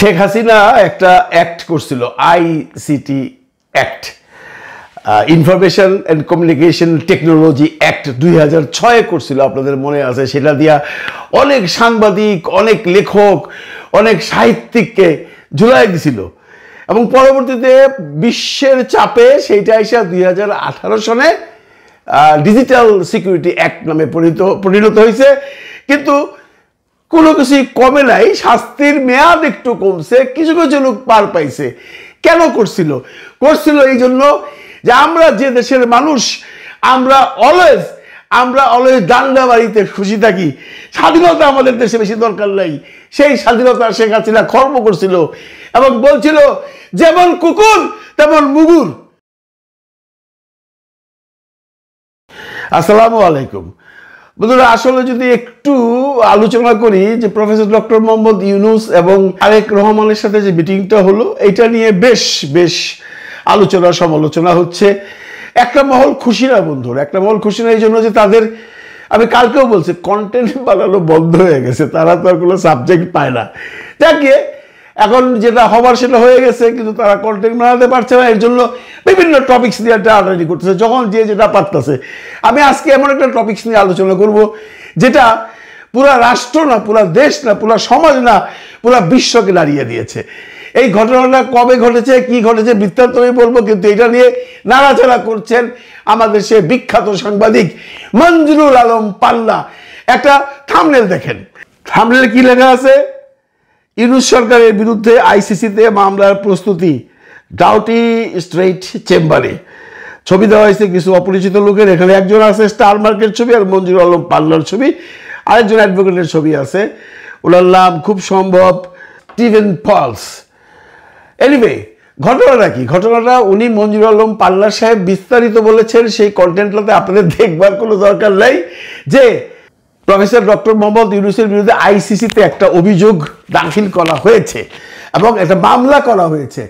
শেখ হাসিনা একটা অ্যাক্ট করছিল, ICT act, information and communication technology act 2006 করছিল, আপনাদের মনে আছে। সেটা দিয়া অনেক সাংবাদিক, অনেক লেখক, অনেক সাহিত্যিককে ঝুলাই দিছিল এবং পরবর্তীতে বিশ্বের চাপে সেইটা এসে 2018 সনে ডিজিটাল সিকিউরিটি অ্যাক্ট নামে পরিণত হয়েছে। কিন্তু কোনো কিছুই কমে নাই, শাস্তির মেয়াদ একটু কমছে, কিছু কিছু লোক পার পাইছে। কেন করছিল এই জন্য যে আমরা যে দেশের মানুষ, আমরা অলওয়েজ দাঙ্গা বাড়িতে খুশি থাকি। স্বাধীনতা আমাদের দেশে বেশি দরকার নাই। সেই স্বাধীনতা শেখ হাসিনা খর্ব করছিল এবং বলছিল যেমন কুকুর তেমন মুগুর। আসসালামু আলাইকুম বন্ধুরা, আসলে যদি একটু আলোচনা করি যে প্রফেসর ডক্টর মোহাম্মদ ইউনূস এবং তারেক রহমানের সাথে যে মিটিংটা হলো, এটা নিয়ে বেশ আলোচনা সমালোচনা হচ্ছে। একটা মহল খুশি না বন্ধুরা, একটা মহল খুশি না এই জন্য যে তাদের, আমি কালকেও বলছি, কন্টেন্ট বানানো বন্ধ হয়ে গেছে, তারা তো আর কোনো সাবজেক্ট পায় না। যাকে এখন যেটা হবার সেটা হয়ে গেছে, কিন্তু তারা কন্টেন্ট বানাতে পারছে না। এর জন্য বিভিন্ন টপিকস নিয়ে টানাটানি করতেছে, যখন যে যেটা পারতেছে। আমি আজকে এমন একটা টপিকস নিয়ে আলোচনা করব যেটা পুরা রাষ্ট্র না, পুরা দেশ না, পুরা সমাজ না, পুরা বিশ্বকে দাঁড়িয়ে দিয়েছে। এই ঘটনাটা কবে ঘটেছে, কি ঘটেছে বৃত্তান্ত আমি বলবো, কিন্তু এটা নিয়ে নাড়াচাড়া করছেন আমাদের সে বিখ্যাত সাংবাদিক মঞ্জুরুল আলম পাল্লা। একটা থাম্বনেল দেখেন, থাম্বনেলে কি লেখা আছে? ইউনূস সরকারের বিরুদ্ধে আইসিসিতে মামলার প্রস্তুতি, ডাউটি স্ট্রেইট চেম্বারে। ছবি দেওয়া হয়েছে কিছু অপরিচিত লোকের। এখানে একজন আছে স্টার মার্কের ছবি, আর মঞ্জুর আলম পাল্লার ছবি, আরেকজন অ্যাডভোকেটের ছবি আছে। ওনার নাম খুব সম্ভব স্টিভেন পলস। এনিওয়ে, ঘটনাটা কি? ঘটনাটা উনি মঞ্জুর আলম পাল্লা সাহেব বিস্তারিত বলেছেন, সেই কন্টেন্টটাতে আপনাদের দেখবার কোনো দরকার নাই। যে প্রফেসর ডক্টর মোহাম্মদ ইউনূসের বিরুদ্ধে আইসিসিতে একটা অভিযোগ দাখিল করা হয়েছে এবং একটা মামলা করা হয়েছে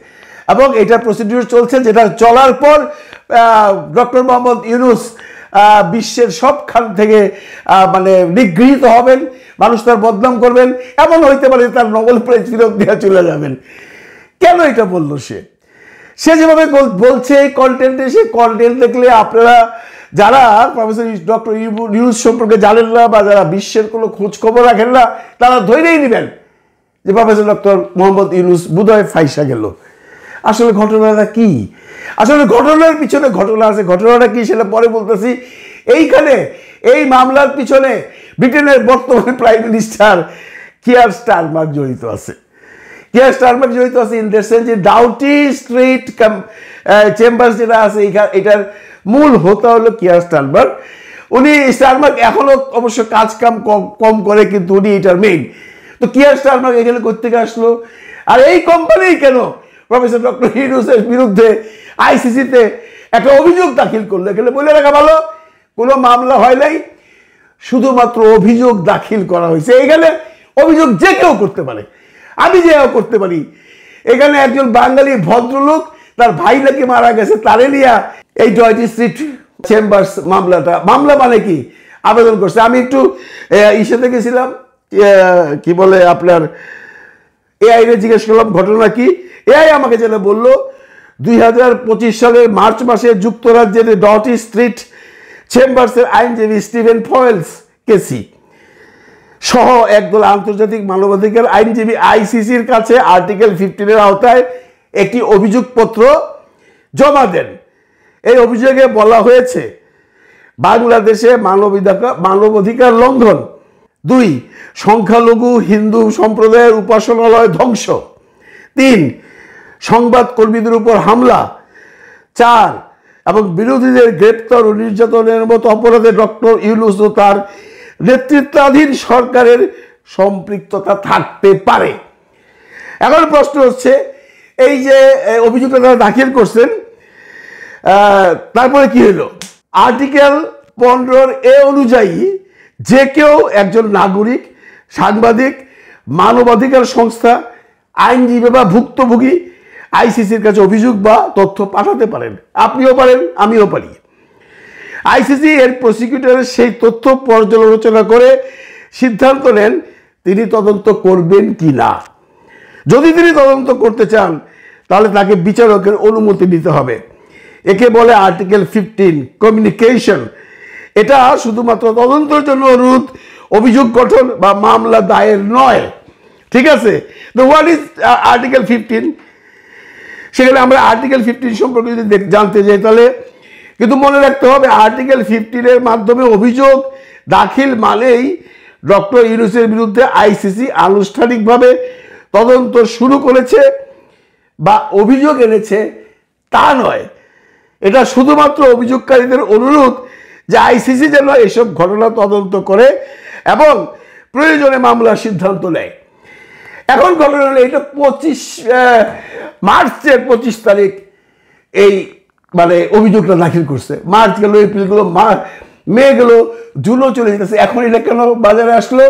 এবং এটা প্রসিডিউর চলছে, যেটা চলার পর ডক্টর মোহাম্মদ ইউনূস বিশ্বের সবখান থেকে মানে নিগৃহীত হবেন, মানুষ তার বদনাম করবেন, এমন হইতে পারে তার নোবেল প্রাইজ ফেরত দিয়ে চলে যাবেন। কেন এটা বললো সে যেভাবে বলছে এই কন্টেন্টে, সেই কন্টেন্ট দেখলে আপনারা যারা প্রফেসর ডক্টর ইউনূস সম্পর্কে জানেন না বা যারা বিশ্বের কোনো খোঁজ খবর রাখেন না, তারা ধরেই নেবেন যে প্রফেসর ডক্টর মোহাম্মদ ইউনূস বোধহয় ফাইসা গেল। আসলে ঘটনাটা কি? আসলে ঘটনার পিছনে ঘটনা আছে। ঘটনাটা কি সেটা পরে বলতেছি। এইখানে এই মামলার পিছনে ব্রিটেনের বর্তমান প্রাইম মিনিস্টার কিয়ার স্টারমার জড়িত আছে। কিয়ার স্টারমার জড়িত আছে ইন দ্য সেন্স যে ডাউটি স্ট্রিট চেম্বার যেটা আছে, এটার মূল হোতা হলো কিয়ার স্টারমার। স্টারমার এখনো অবশ্য কাজ কাম কম করে, কিন্তু উনি এটার মেইন। তো কিয়ার স্টারমার এখানে কোত্থেকে আসলো? আর এই কোম্পানি কেন প্রফেসর ডক্টর ইউনূসের বিরুদ্ধে আইসিসিতে একটা অভিযোগ দাখিল করলো? এখানে বলে রাখা ভালো, কোনো মামলা হয় নাই, শুধুমাত্র অভিযোগ দাখিল করা হয়েছে। এখানে অভিযোগ যে কেউ করতে পারে, আমি যেও করতে পারি। এখানে একজন বাঙালি ভদ্রলোক, তার ভাই নাকি মারা গেছে, তারে নিয়ে এই ডাউটি স্ট্রিট চেম্বার্স মামলা মানে কি আবেদন করছে। আমি একটু ইসেতে গেছিলাম, কি বলে আপনার এআই রে জিজ্ঞেস করলাম ঘটনা কি। এআই আমাকে যেটা বললো, 2025 সালের মার্চ মাসে যুক্তরাজ্যের ডাউটি স্ট্রিট চেম্বার্সের আইনজীবী স্টিভেন পয়েলস কেসি সহ একদল আন্তর্জাতিক মানবাধিকার আইনজীবী আইসিসির কাছে আর্টিকেল 15-এর আওতায় একটি অভিযোগপত্র জমা দেন। এই অভিযোগে বলা হয়েছে বাংলাদেশে মানবাধিকার লঙ্ঘন, 2 সংখ্যালঘু হিন্দু সম্প্রদায়ের উপাসনালয় ধ্বংস, 3 সংবাদ কর্মীদের উপর হামলা, 4 এবং বিরোধীদের গ্রেপ্তার ও নির্যাতনের মতো অপরাধে ডক্টর ইউনূস ও তার নেতৃত্বাধীন সরকারের সম্পৃক্ততা থাকতে পারে। এখন প্রশ্ন হচ্ছে, এই যে অভিযোগটা তারা দাখিল করছেন, তারপরে কি হলো? আর্টিকেল 15 অনুযায়ী যে কেউ একজন নাগরিক, সাংবাদিক, মানবাধিকার সংস্থা, আইনজীবী বা ভুক্তভোগী আইসিসির কাছে অভিযোগ বা তথ্য পাঠাতে পারেন। আপনিও পারেন, আমিও পারি। আইসিসি এর প্রসিকিউটরের সেই তথ্য পর্যালোচনা করে সিদ্ধান্ত নেন তিনি তদন্ত করবেন কি না। যদি তিনি তদন্ত করতে চান তাহলে তাকে বিচারকের অনুমতি নিতে হবে। একে বলে আর্টিকেল 15 কমিউনিকেশন। এটা শুধুমাত্র তদন্তের জন্য অনুরোধ, অভিযোগ গঠন বা মামলা দায়ের নয়। ঠিক আছে? তো হোয়াট ইজ আর্টিকেল 15? সেখানে আমরা আর্টিকেল 15 সম্পর্কে যদি জানতে যাই তাহলে কিন্তু মনে রাখতে হবে আর্টিকেল 15 মাধ্যমে অভিযোগ দাখিল মানেই ডক্টর ইউনূসের বিরুদ্ধে আইসিসি আনুষ্ঠানিকভাবে তদন্ত শুরু করেছে বা অভিযোগ এনেছে তা নয়। এটা শুধুমাত্র অভিযোগকারীদের অনুরোধ যে আইসিসি যেন এসব ঘটনা তদন্ত করে এবং প্রয়োজনে মামলার সিদ্ধান্ত নেয়। এখন ঘটনা হলো এটা 25 মার্চের 25 তারিখ এই মানে অভিযোগটা দাখিল করছে। মার্চ গেল, এপ্রিল গেল, মে গেল, জুনও চলে যেতেছে। এখন এটা কেন বাজারে আসলো?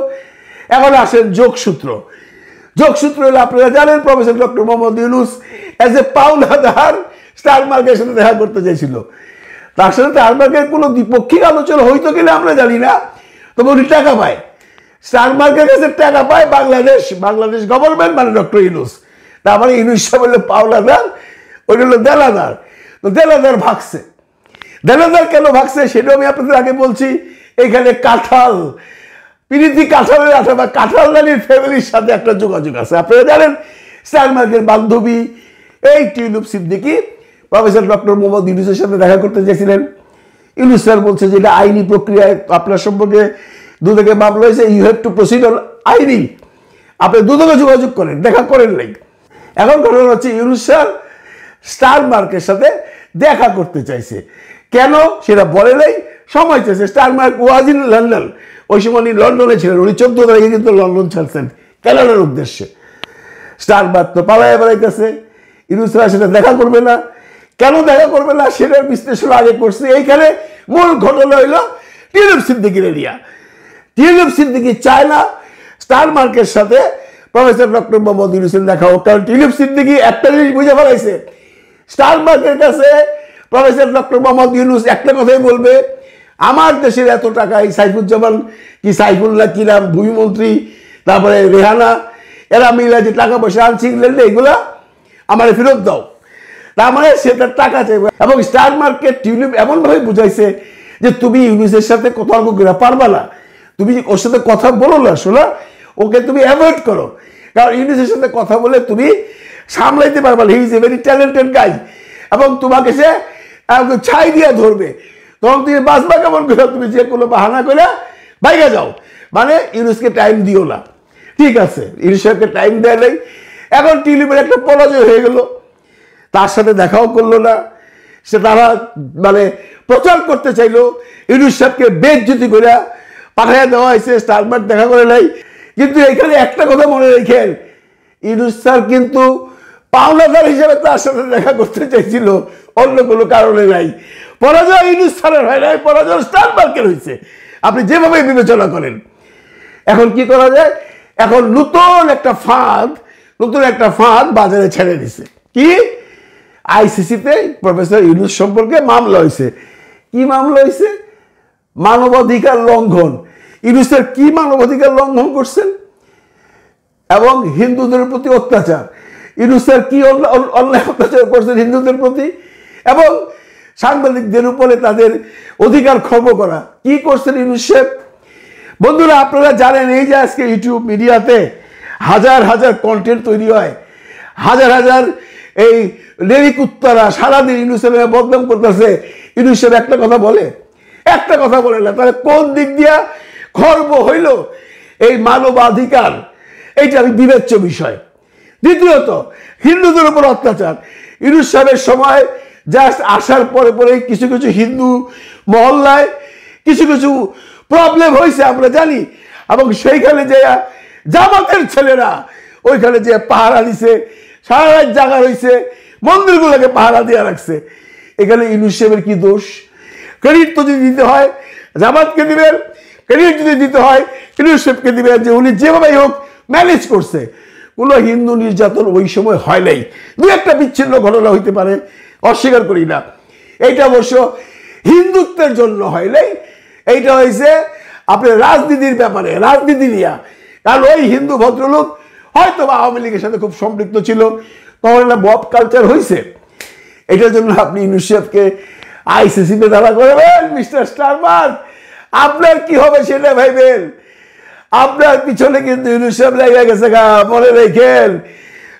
এখন আসেন যোগসূত্র। যোগসূত্র হলো আপনারা জানেন professor doctor Muhammad Yunus as a পাওনাদার স্টারমার্কের সাথে দেখা করতে চাইছিল। তার সাথে স্টারমার্কের কোনো দ্বিপক্ষিক আলোচনা হইতো কিনা আমরা জানি না, তবে উনি টাকা পায়, স্টারমার্কের কাছে টাকা পায় বাংলাদেশ গভর্নমেন্ট মানে ডক্টর ইউনূস। তারপরে ইউনূস সাহেব হলো পাওনাদার, ওই হলো দেনাদার। তো দেনাদার ভাগছে। দেনাদার কেন ভাগছে সেটাও আমি আপনাদের আগে বলছি। এখানে কাঁঠাল পিরিতি কাঁঠালের আঠা বা কাঁঠাল রানীর ফ্যামিলির সাথে একটা যোগাযোগ আছে। আপনারা জানেন স্টারমার্কের বান্ধবী এই টিউলিপ সিদ্দিকী প্রফেসর ডক্টর মোহাম্মদ ইউনূসের সাথে দেখা করতে চেয়েছিলেন। ইউনূস স্যার বলছে যে এটা আইনি প্রক্রিয়ায় আপনার সম্পর্কে দুদকে মামলা হয়েছে, you have to proceed on আইনি। আপনি দুদকে যোগাযোগ করেন, দেখা করেন নাই। এখন ঘটনা হচ্ছে ইউনূস স্যার স্টারমার্কের সাথে দেখা করতে চাইছে। কেন সেটা বলে নাই, সময় চাইছে। স্টারমার্ক ওয়াজ ইন লন্ডন, ওই সময় উনি লন্ডনে ছিলেন। উনি 14 তারিখে কিন্তু লন্ডন ছাড়ছেন কানাডার উদ্দেশ্যে। স্টারমার্ক তো পালায় বেড়াইতেছে, ইউনূস স্যার সেটা দেখা করবে না। কেন দেখা করবে না সেটার বিশ্লেষণ আগে করছে। এইখানে মূল ঘটনা হইল টিউলিপ সিদ্দিকীর এরিয়া। টিউলিপ সিদ্দিকী চায় না স্টারমার্কের সাথে প্রফেসর ডক্টর মোহাম্মদ ইউনূসের দেখা হোক, কারণ টিউলিপ সিদ্দিকী একটা জিনিস বুঝে ফেলাইছে, স্টারমার্কের কাছে প্রফেসর ডক্টর মোহাম্মদ ইউনূস একটা কথাই বলবে, আমার দেশের এত টাকা, এই সাইফুজ্জামান কি সাইফুল্লাহ কি নাম ভূমিমন্ত্রী, তারপরে রেহানা, এরা মিলে যে টাকা পয়সা আনছি ইংল্যান্ডে, এগুলা আমার ফেরত দাও। তার মানে সে তার টাকা চাইবে। এবং স্টারমার্কের টিউলিপ এমনভাবে বুঝাইছে যে তুমি ইউনূসের সাথে কথা করে পারবা না, তুমি ওর সাথে কথা বলো না, শোনা, ওকে তুমি অ্যাভয়েড করো, কারণ ইউনূসের সাথে কথা বলে তুমি সামলাইতে পারবা না। He is a very talented guy এবং তোমাকে সে ছাই দিয়ে ধরবে, তখন তুমি বাঁচবা কেমন করে? তুমি যে কোনো বাহানা করে বাইরে যাও, মানে ইউনূসকে টাইম দিও না। ঠিক আছে, ইউনূস সাহেবকে টাইম দেয় নাই। এখন টিউলিপের একটা পরাজয় হয়ে গেল, তার সাথে দেখাও করলো না। সে তারা মানে প্রচার করতে চাইলো, ইউনূস সাহেবকে বেইজ্জতি করে পাঠিয়ে দেওয়া হয়েছে, স্টারমার্ক দেখা করে নাই। কিন্তু এখানে একটা কথা মনে রেখেন, ইউনূস স্যার কিন্তু পাওনাদার হিসেবে তার সাথে দেখা করতে চাইছিল, অন্য কোনো কারণে নাই। পরাজয় ইউনূস স্যারের হয় নাই, পরাজয় স্টারমার্কের হয়েছে, আপনি যেভাবে বিবেচনা করেন। এখন কি করা যায়? এখন নতুন একটা ফাঁদ বাজারে ছেড়ে দিছে। কি? আইসিসিতে প্রফেসর ইউনূস সম্পর্কে মামলা হয়েছে। কি মামলা হয়েছে? মানবাধিকার লঙ্ঘন। ইউনূসের কি মানবাধিকার লঙ্ঘন করছেন এবং হিন্দুদের প্রতি অত্যাচার। ইউনূসের কি অন্যায় অত্যাচার করছেন হিন্দুদের প্রতি এবং সাংবাদিকদের উপরে তাদের অধিকার খর্ব করা। কি করছেন ইউনূস সাহেব? বন্ধুরা আপনারা জানেন এই যে আজকে ইউটিউব মিডিয়াতে হাজার হাজার কন্টেন্ট তৈরি হয়, হাজার হাজার এই লিরিক উত্তরা সারাদিন ইউনূসের বদনাম করতেছে। ইউনূস সাহেব একটা কথা বলে? একটা কথা বলে না। তাহলে কোন দিক দিয়া খর্ব হইল এই মানবাধিকার? এইটা আমি বিবেচ্য বিষয়। দ্বিতীয়ত হিন্দুদের উপর অত্যাচার। ইউনূস সাহেবের সময় জাস্ট আসার পরে পরে কিছু কিছু হিন্দু মহল্লায় কিছু কিছু প্রবলেম হয়েছে আমরা জানি, এবং সেইখানে যে জামাতের ছেলেরা ওইখানে যে পাহারা দিছে, সারা রাত জাগা রয়েছে, মন্দিরগুলোকে পাহারা দিয়ে রাখছে। এখানে ইউনূস সাহেবের কি দোষ? ক্রেডিট তো যদি দিতে হয় জামাতকে দিবেন, ক্রেডিট যদি দিতে হয় ইউনূস সাহেবকে দিবেন যে উনি যেভাবেই হোক ম্যানেজ করছে। কোনো হিন্দু নির্যাতন ওই সময় হয় নাই, দু একটা বিচ্ছিন্ন ঘটনা হইতে পারে, অস্বীকার করি না। এইটা অবশ্য হিন্দুত্বের জন্য হয় নাই, এইটা হয়েছে আপনার রাজনীতির ব্যাপারে, রাজনীতি নিয়ে। কারণ ওই হিন্দু ভদ্রলোক হয়তো বা আওয়ামী লীগের সাথে খুব সম্পৃক্ত ছিল, তখন একটা মব কালচার হয়েছে। এটার জন্য আপনি ইউনূস সাহেবকে আইসিসিতে দাঁড়া করবেন। মিস্টার স্টারমার্ক, আপনার কি হবে সেটা ভাইবেন। আপনার পিছনে কিন্তু ইউনূস সাহেব লেগে গেছে গা, মনে রেখেন।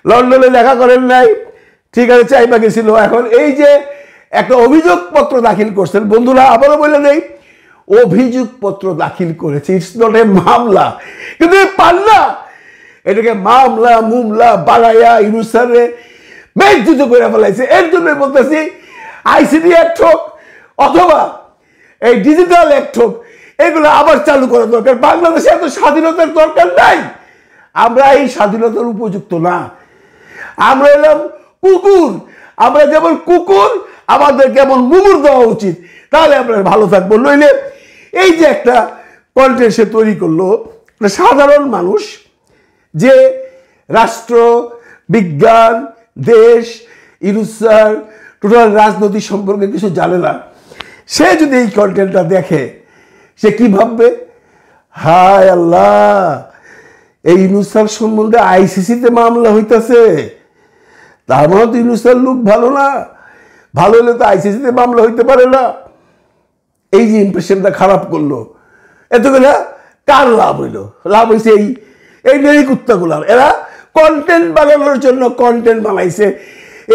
লন্ডনে দেখা করেন নাই, ঠিক আছে, চাইবা গেছিল। এখন এই যে একটা অভিযোগপত্র দাখিল করছেন, বন্ধুরা আবারও বলে নেই, অভিযোগপত্র দাখিল করেছে, ইটস নট এ মামলা। কিন্তু পাল্লা এটাকে মামলা মুমলা বাড়াইয়া ইউনূস সাহেব বেজ্জিত করে ফেলাইছে। এর জন্য বলতেছি আইসিটি অ্যাক্ট হোক অথবা এই ডিজিটাল অ্যাক্ট হোক, এগুলো আবার চালু করা দরকার। বাংলাদেশে এত স্বাধীনতার দরকার নাই, আমরা এই স্বাধীনতার উপযুক্ত না। আমরা এলাম কুকুর, আমরা যেমন কুকুর, আমাদের কেমন মুগুর দেওয়া উচিত, তাহলে আমরা ভালো থাকবো। নইলে এই যে একটা কন্টেন্ট সে তৈরি করলো, সাধারণ মানুষ যে রাষ্ট্র বিজ্ঞান দেশ ইউনূস স্যার টোটাল রাজনীতি সম্পর্কে কিছু জানে না, সে যদি এই কন্টেন্টটা দেখে সে কি ভাববে? হায় আল্লাহ, এই ইউনূস স্যার সম্বন্ধে আইসিসিতে মামলা হইতেছে, তার মানে তো ইউনূস স্যার লোক ভালো না, ভালো হলে তো আইসিসিতে মামলা হইতে পারে না। এই যে ইমপ্রেশনটা খারাপ করলো, এত করে কার লাভ হইল? লাভ হয়েছে এই নেই কুত্তাগুলার। এরা কন্টেন্ট বানানোর জন্য কন্টেন্ট বানাইছে।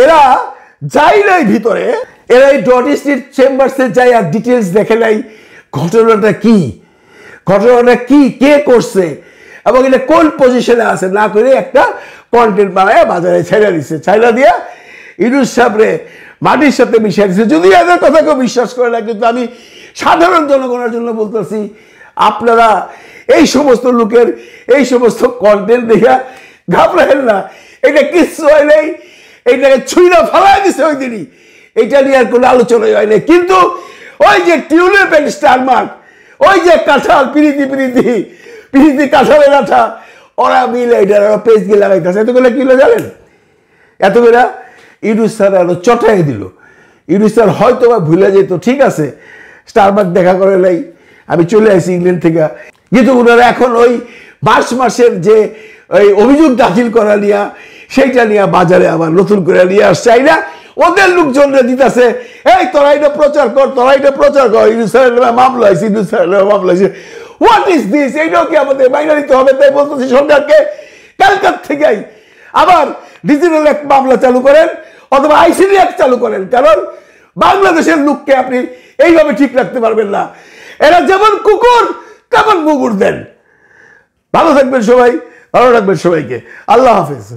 এরা যাই নাই ভিতরে, এরা এই ডট স্ট্রিট চেম্বার্সে যাই আর ডিটেলস দেখে নাই ঘটনাটা কি, কে করছে এবং এটা কোন পজিশনে আছে, না করে একটা কন্টেন্ট বানায় বাজারে ছেড়ে দিচ্ছে। ছাইলা দিয়া ইউনূস সাহেবরে মাটির সাথে মিশিয়ে দিচ্ছে। যদি এদের কথা কেউ বিশ্বাস করে না, কিন্তু আমি সাধারণ জনগণের জন্য বলতেছি, আপনারা এই সমস্ত লোকের এই সমস্ত কন্টেন্ট দেখে ঘাবড়াবেন না। এটা কিচ্ছু হয় নাই, এইটাকে ছুঁড়া ফেলাই দিচ্ছে ওই দিনই, এটা নিয়ে আর কোনো আলোচনাই হয় নাই। কিন্তু ওই যে টিউলিপ এন্ড স্টারমার্ক, ওই যে কাঁঠাল পিরিতি কাঁঠালের আঠা, ওরা মিলে এটার পেজ গিয়ে লাগাইতেছে। এতগুলো কিলো জানেন, এতগুলা ইউনূস স্যার আরো চটাই দিল। ইউনূস স্যার হয়তো বা ভুলে যেত, ঠিক আছে স্টারমার্ক দেখা করে নাই, আমি চলে আসি ইংল্যান্ড থেকে, কিন্তু ওনারা এখন ওই মাসের যে ওই অভিযোগ দাখিল করা নিয়ে সেইটা নিয়ে বাজারে আবার নতুন করে নিয়ে আসছে। না ওদের লোকজনরা দিতেছে, এই তোরা এটা প্রচার কর, ইউনূস স্যারের মামলা হয়েছে, হোয়াট ইজ দিস? এইটাও কি আমাদের মাইনা নিতে হবে? তাই বলতেছি সরকারকে কালকার থেকেই আবার ডিজিটাল এক মামলা চালু করেন অথবা আইসিটি অ্যাক্ট চালু করেন। কারণ বাংলাদেশের লোককে আপনি এইভাবে ঠিক রাখতে পারবেন না। এরা যেমন কুকুর তেমন মুগুর দেন। ভালো থাকবেন সবাই, ভালো রাখবেন সবাইকে। আল্লাহ হাফেজ।